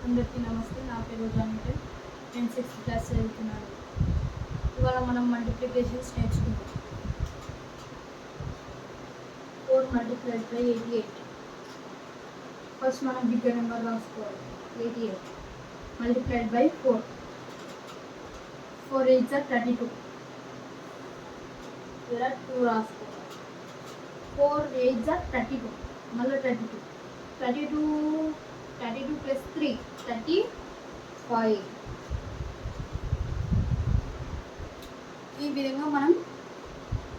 అందరికీ నమస్తే. నా పేరు జానిటర్. నేను 6th క్లాస్ చదువుతున్నాను. ఇవాళ మనం మల్టిప్లికేషన్స్ నేర్చుకుందాం. 4 multiplied by 88. ఫస్ట్ మనం బిగ్గర్ నెంబర్ రాసుకోవాలి. 88 multiplied by 4. 4 8s are 32. ఇలా 2 రాసుకోవాలి. 4 8s are 32. మళ్ళీ 32 plus 3 35. ఈ విధంగా మనం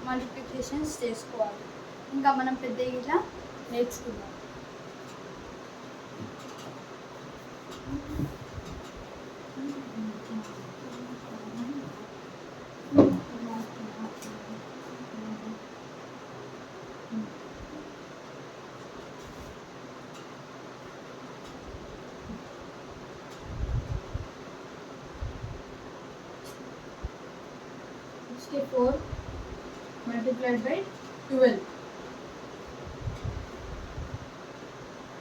మల్టిప్లికేషన్స్ చేసుకోవాలి. ఇంకా మనం పెద్ద ఇట్లా నేర్చుకుందాం. Step 4 multiplied by 12.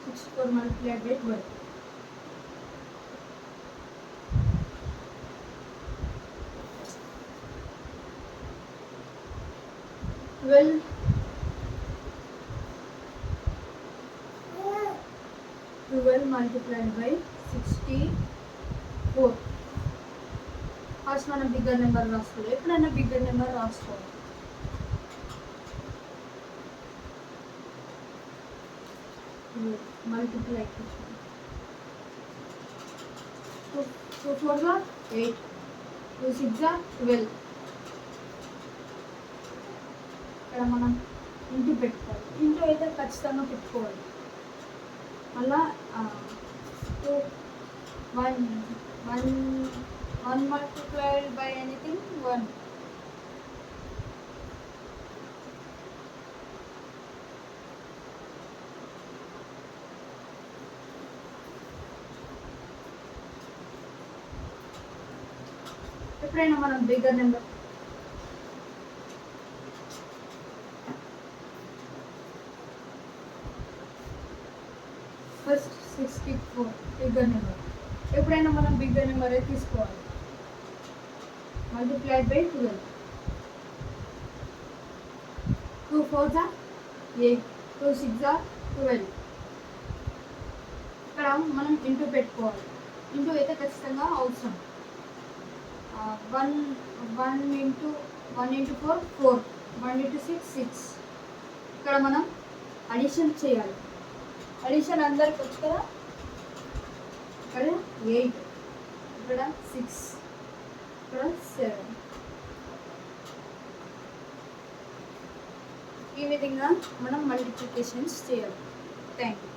64 multiplied by 12. 12 multiplied by 64. First మనం బిగ్గర్ నెంబర్ రాసుకోవాలి. ఎప్పుడైనా బిగ్గర్ నెంబర్ రాసుకోవాలి. మల్టిప్లికేషన్ 2 4 8, 2 6 12. ఇక్కడ మనం ఇంటూ పెట్టుకోవాలి. ఇంటూ అయితే ఖచ్చితంగా పెట్టుకోవాలి. మళ్ళా 1 multiplied by anything 1. ఎప్పుడైనా మనం bigger number first 64 bigger number. ఎప్పుడైనా మనం బిగ్గర్ నెంబరే తీసుకోవాలి. Multiplied by 12. 2 4 8, 2 6 12. ఇక్కడ మనం ఇంటూ పెట్టుకోవాలి. ఇంటూ అయితే ఖచ్చితంగా అవసరం. 1 into 4 4, 1 into 6 6. ఇక్కడ మనం అడిషన్ చేయాలి. అడిషన్ అందరికి వచ్చు కదా. ఇక్కడ 8, ఇక్కడ 6, ఇక్కడ 7. ఈ విధంగా మనం మల్టిప్లికేషన్స్ చేయాలి. Thank you.